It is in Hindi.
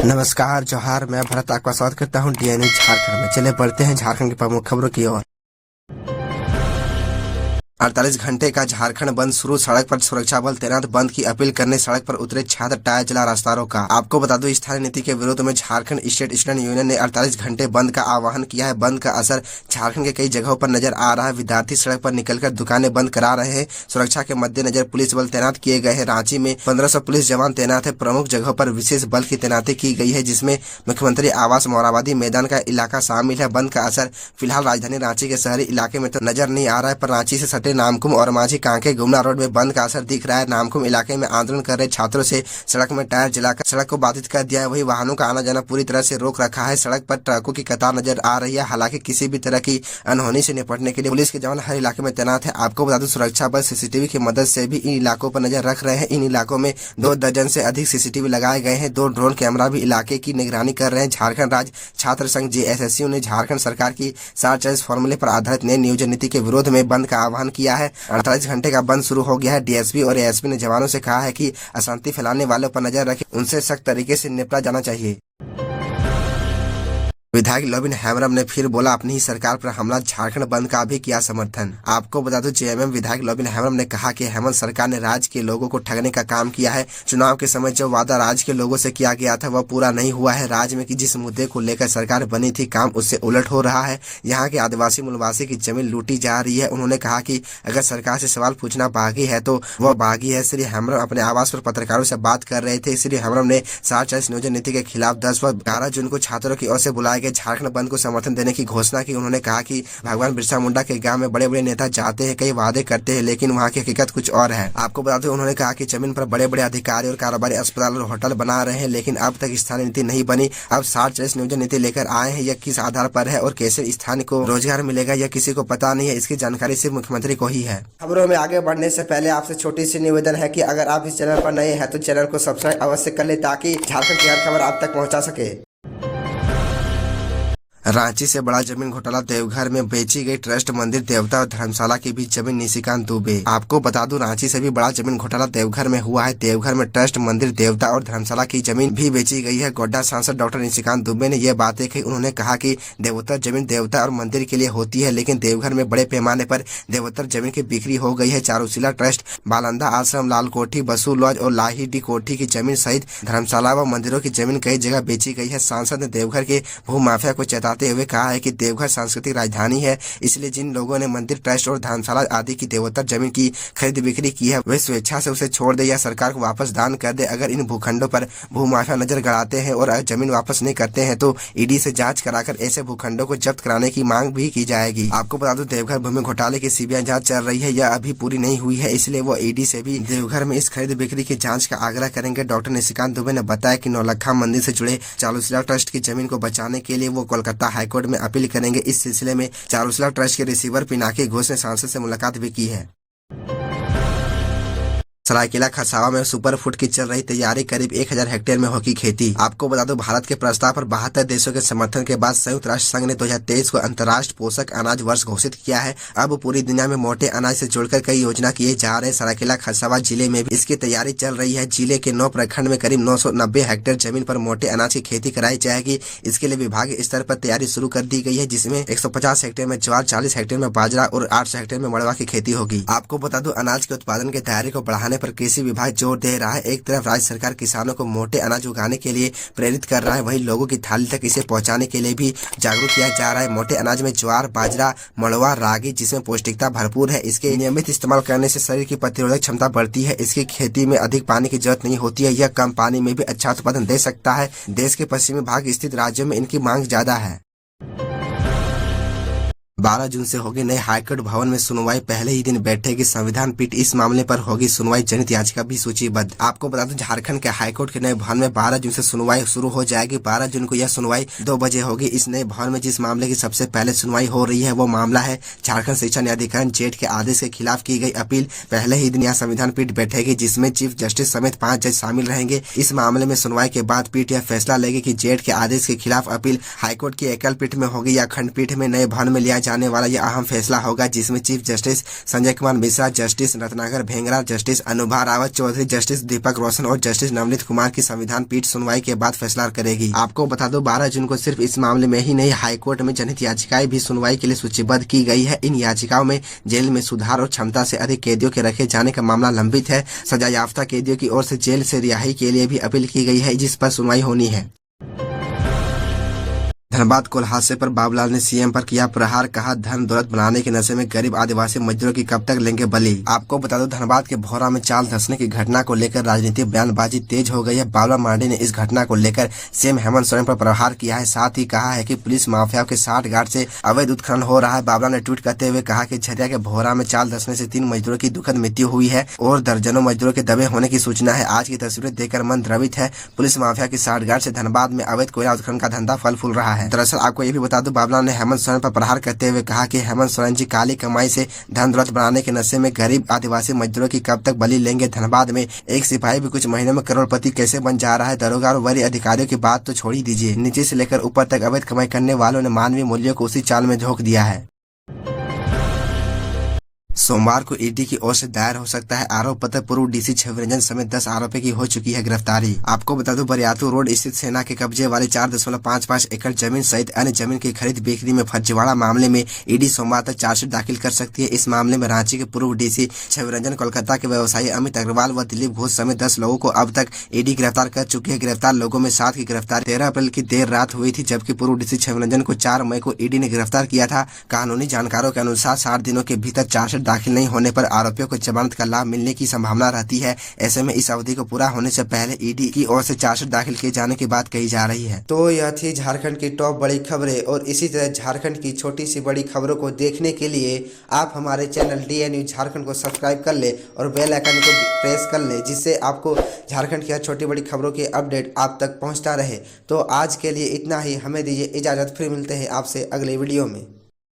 नमस्कार जोहार, मैं भरत आपका स्वागत करता हूँ डीएनए झारखंड में। चले बढ़ते हैं झारखंड की प्रमुख खबरों की ओर। 48 घंटे का झारखंड बंद शुरू, सड़क पर सुरक्षा बल तैनात, बंद की अपील करने सड़क पर उतरे छात्र, टायर जला, रास्ता रोका। आपको बता दो, स्थानीय नीति के विरोध में झारखंड स्टेट स्टूडेंट यूनियन ने 48 घंटे बंद का आह्वान किया है। बंद का असर झारखंड के कई जगहों पर नजर आ रहा है। विद्यार्थी सड़क पर निकलकर दुकानें बंद करा रहे हैं। सुरक्षा के मद्देनजर पुलिस बल तैनात किए गए हैं। रांची में 1500 पुलिस जवान तैनात है। प्रमुख जगहों पर विशेष बल की तैनाती की गई है, जिसमें मुख्यमंत्री आवास, मोराबादी मैदान का इलाका शामिल है। बंद का असर फिलहाल राजधानी रांची के शहरी इलाके में तो नजर नहीं आ रहा है, पर रांची से सटे नामकुम और कांके गुमला रोड में बंद का असर दिख रहा है। नामकुम इलाके में आंदोलन कर रहे छात्रों से सड़क में टायर जलाकर सड़क को बाधित कर दिया है। वही वाहनों का आना जाना पूरी तरह से रोक रखा है। सड़क पर ट्रकों की कतार नजर आ रही है। हालांकि किसी भी तरह की अनहोनी से निपटने के लिए पुलिस के जवान हर इलाके में तैनात है। आपको बता दें, सुरक्षा बल सीसीटीवी की मदद से भी इन इलाकों पर नजर रख रहे हैं। इन इलाकों में 2 दर्जन से अधिक सीसीटीवी लगाए गए हैं। 2 ड्रोन कैमरा भी इलाके की निगरानी कर रहे हैं। झारखंड राज्य छात्र संघ जेएसएसयू ने झारखंड सरकार की 47 फॉर्मूले पर आधारित नई नियोजन नीति के विरोध में बंद का आह्वान किया है। 48 घंटे का बंद शुरू हो गया है। डीएसपी और एएसपी ने जवानों से कहा है कि अशांति फैलाने वालों पर नजर रखें, उनसे सख्त तरीके से निपटा जाना चाहिए। विधायक लोबिन हेम्ब्रम ने फिर बोला, अपनी ही सरकार पर हमला, झारखंड बंद का भी किया समर्थन। आपको बता दो, जेएमएम विधायक लोबिन हेम्ब्रम ने कहा कि हेमंत सरकार ने राज्य के लोगों को ठगने का काम किया है। चुनाव के समय जो वादा राज्य के लोगों से किया गया था वह पूरा नहीं हुआ है। राज्य में जिस मुद्दे को लेकर सरकार बनी थी, काम उससे उलट हो रहा है। यहाँ के आदिवासी मूलवासी की जमीन लूटी जा रही है। उन्होंने कहा कि अगर सरकार से सवाल पूछना बागी है तो वह बागी है। श्री हेम्ब्रम अपने आवास पर पत्रकारों से बात कर रहे थे। श्री हेम्ब्रम ने 47 नियोजन नीति के खिलाफ 10 व 11 जून को छात्रों की ओर से बुलाए गए झारखंड बंद को समर्थन देने की घोषणा की। उन्होंने कहा कि भगवान बिरसा मुंडा के गांव में बड़े बड़े नेता जाते हैं, कई वादे करते हैं, लेकिन वहां की हकीकत कुछ और है। आपको बता दें, उन्होंने कहा कि जमीन पर बड़े बड़े अधिकारी और कारोबारी अस्पताल और होटल बना रहे हैं, लेकिन अब तक स्थानीय नीति नहीं बनी। अब 47 नियोजन नीति लेकर आए हैं, यह किस आधार पर है और कैसे स्थानीय को रोजगार मिलेगा, यह किसी को पता नहीं है। इसकी जानकारी सिर्फ मुख्यमंत्री को ही है। खबरों में आगे बढ़ने से पहले आपसे छोटी सी निवेदन है कि अगर आप इस चैनल पर नए हैं तो चैनल को सब्सक्राइब अवश्य कर ले, ताकि झारखंड की हर खबर आप तक पहुँचा सके। रांची से बड़ा जमीन घोटाला, देवघर में बेची गई ट्रस्ट, मंदिर, देवता और धर्मशाला की भी जमीन, निशिकांत दुबे। आपको बता दूं, रांची से भी बड़ा जमीन घोटाला देवघर में हुआ है। देवघर में ट्रस्ट, मंदिर, देवता और धर्मशाला की जमीन भी बेची गई है। गोड्डा सांसद डॉक्टर निशिकांत दुबे ने यह बातें कही। उन्होंने कहा कि देवोत्तर जमीन देवता और मंदिर के लिए होती है, लेकिन देवघर में बड़े पैमाने पर देवोत्तर जमीन की बिक्री हो गई है। चारूशिला ट्रस्ट, बालंदा आश्रम, लाल कोठी, बसु लॉज और लाहिडी कोठी की जमीन सहित धर्मशाला व मंदिरों की जमीन कई जगह बेची गई है। सांसद ने देवघर के भू माफिया को चेताते हुए कहा है कि देवघर सांस्कृतिक राजधानी है, इसलिए जिन लोगों ने मंदिर, ट्रस्ट और धर्मशाला आदि की देवोत्तर जमीन की खरीद बिक्री की है, वे स्वेच्छा से उसे छोड़ दे या सरकार को वापस दान कर दे। अगर इन भूखंडों पर भूमाफिया नजर गड़ाते हैं और जमीन वापस नहीं करते हैं तो ईडी से जांच कराकर ऐसे भूखंडों को जब्त कराने की मांग भी की जाएगी। आपको बता दूं, देवघर भूमि घोटाले की सीबीआई जांच चल रही है, यह अभी पूरी नहीं हुई है, इसलिए वो ईडी से भी देवघर में इस खरीद बिक्री की जांच का आग्रह करेंगे। डॉक्टर निशिकांत दुबे ने बताया कि नौलखा मंदिर से जुड़े चारूशिला ट्रस्ट की जमीन को बचाने के लिए वो कोलकाता हाईकोर्ट में अपील करेंगे। इस सिलसिले में चारूशिला ट्रस्ट के रिसीवर पिनाकी घोष ने सांसद से मुलाकात भी की है। सरायकेला खरसावा में सुपर फूड की चल रही तैयारी, करीब 1000 हेक्टेयर में होगी खेती। आपको बता दो, भारत के प्रस्ताव पर 72 देशों के समर्थन के बाद संयुक्त राष्ट्र संघ ने 2023 को अंतर्राष्ट्रीय पोषक अनाज वर्ष घोषित किया है। अब पूरी दुनिया में मोटे अनाज से जुड़कर कई योजना किए जा रहे हैं। सरायकेला खरसावा जिले में भी इसकी तैयारी चल रही है। जिले के 9 प्रखंड में करीब 990 हेक्टेयर जमीन पर मोटे अनाज की खेती कराई जाएगी। इसके लिए विभागीय स्तर पर तैयारी शुरू कर दी गई है, जिसमें 150 हेक्टेयर में ज्वार, 40 हेक्टेयर में बाजरा और 800 हेक्टेयर में मड़वा की खेती होगी। आपको बता दो, अनाज के उत्पादन की तैयारी को बढ़ाने पर कृषि विभाग जोर दे रहा है। एक तरफ राज्य सरकार किसानों को मोटे अनाज उगाने के लिए प्रेरित कर रहा है, वहीं लोगों की थाली तक इसे पहुंचाने के लिए भी जागरूक किया जा रहा है। मोटे अनाज में ज्वार, बाजरा, मड़वा, रागी, जिसमें पौष्टिकता भरपूर है, इसके नियमित इस्तेमाल करने से शरीर की प्रतिरोधक क्षमता बढ़ती है। इसकी खेती में अधिक पानी की जरूरत नहीं होती है। यह कम पानी में भी अच्छा उत्पादन दे सकता है। देश के पश्चिमी भाग स्थित राज्यों में इनकी मांग ज्यादा है। 12 जून से होगी नए हाईकोर्ट भवन में सुनवाई, पहले ही दिन बैठेगी संविधान पीठ। इस मामले पर होगी सुनवाई, जनहित याचिका भी सूचीबद्ध। आपको बता दूं, झारखंड के हाईकोर्ट के नए भवन में 12 जून से सुनवाई शुरू हो जाएगी। 12 जून को यह सुनवाई 2 बजे होगी। इस नए भवन में जिस मामले की सबसे पहले सुनवाई हो रही है वो मामला है झारखंड शिक्षा न्यायाधिकरण जेठ के आदेश के खिलाफ की गई अपील। पहले ही दिन यह संविधान पीठ बैठेगी, जिसमें चीफ जस्टिस समेत 5 जज शामिल रहेंगे। इस मामले में सुनवाई के बाद पीठ यह फैसला लेगी कि जेठ के आदेश के खिलाफ अपील हाईकोर्ट की एकल पीठ में होगी या खंडपीठ में नए भवन में लिया जाने वाला यह अहम फैसला होगा, जिसमें chief justice Sanjay Kumar Mishra, justice Ratnakar Bhengra, justice Anubha Rawat Chaudhary, justice Deepak Roshan और जस्टिस नवनीत कुमार की संविधान पीठ सुनवाई के बाद फैसला करेगी। आपको बता दो 12 जून को सिर्फ इस मामले में ही नहीं, हाईकोर्ट में जनहित याचिकाएं भी सुनवाई के लिए सूचीबद्ध की गई है। इन याचिकाओं में जेल में सुधार और क्षमता से अधिक कैदियों के रखे जाने का मामला लंबित है। सजा याफ्ता कैदियों की ओर से जेल से रिहाई के लिए भी अपील की गई है, जिस पर सुनवाई होनी है। धनबाद कोल हादसे पर बाबूलाल ने सीएम पर किया प्रहार, कहा धन दौलत बनाने के नशे में गरीब आदिवासी मजदूरों की कब तक लेंगे बलि। आपको बता दो धनबाद के भौरा में चाल धंसने की घटना को लेकर राजनीतिक बयानबाजी तेज हो गई है। बाबूलाल मरांडी ने इस घटना को लेकर सीएम हेमंत सोरेन पर प्रहार किया है, साथ ही कहा है कि पुलिस माफिया के साठगांठ से अवैध उत्खनन हो रहा है। बाबूलाल ने ट्वीट करते हुए कहा कि झरिया के भौरा में चाल धंसने से 3 मजदूरों की दुखद मृत्यु हुई है और दर्जनों मजदूरों के दबे होने की सूचना है। आज की तस्वीरें देखकर मन द्रवित है। पुलिस माफिया की साठगांठ से धनबाद में अवैध कोयला उत्खनन का धंधा फल फूल रहा है। दरअसल आपको ये भी बता दो बाबूलाल ने हेमंत सोरेन पर प्रहार करते हुए कहा कि हेमंत सोरेन जी काली कमाई से धन दौलत बनाने के नशे में गरीब आदिवासी मजदूरों की कब तक बलि लेंगे। धनबाद में एक सिपाही भी कुछ महीनों में करोड़पति कैसे बन जा रहा है। दरोगा और वरीय अधिकारियों की बात तो छोड़ ही दीजिए, नीचे से लेकर ऊपर तक अवैध कमाई करने वालों ने मानवीय मूल्यों को उसी चाल में झोंक दिया है। सोमवार को ईडी की ओर से दायर हो सकता है आरोप पत्र। पूर्व डीसी छविरंजन समेत 10 आरोपियों की हो चुकी है गिरफ्तारी। आपको बता दूं बरियातू रोड स्थित सेना के कब्जे वाली 4.55 एकड़ जमीन सहित अन्य जमीन की खरीद बिक्री में फर्जीवाड़ा मामले में ईडी सोमवार तक चार्जशीट दाखिल कर सकती है। इस मामले में रांची के पूर्व डीसी छविरंजन, कोलकाता के व्यवसायी अमित अग्रवाल व दिलीप घोष समेत 10 लोगों को अब तक ईडी गिरफ्तार कर चुकी है। गिरफ्तार लोगों में 7 की गिरफ्तारी 13 अप्रैल की देर रात हुई थी, जबकि पूर्व डीसी छविरंजन को 4 मई को ईडी ने गिरफ्तार किया था। कानूनी जानकारों के अनुसार 60 दिनों के भीतर चार्जशीट दाखिल नहीं होने पर आरोपियों को जमानत का लाभ मिलने की संभावना रहती है। ऐसे में इस अवधि को पूरा होने से पहले ईडी की ओर से चार्जशीट दाखिल किए जाने की बात कही जा रही है। तो यह थी झारखंड की टॉप बड़ी खबरें, और इसी तरह झारखंड की छोटी सी बड़ी खबरों को देखने के लिए आप हमारे चैनल DN झारखंड को सब्सक्राइब कर ले और बेल आइकन को प्रेस कर ले, जिससे आपको झारखंड की हर छोटी बड़ी खबरों के अपडेट आप तक पहुँचता रहे। तो आज के लिए इतना ही, हमें दीजिए इजाजत, फिर मिलते हैं आपसे अगले वीडियो में।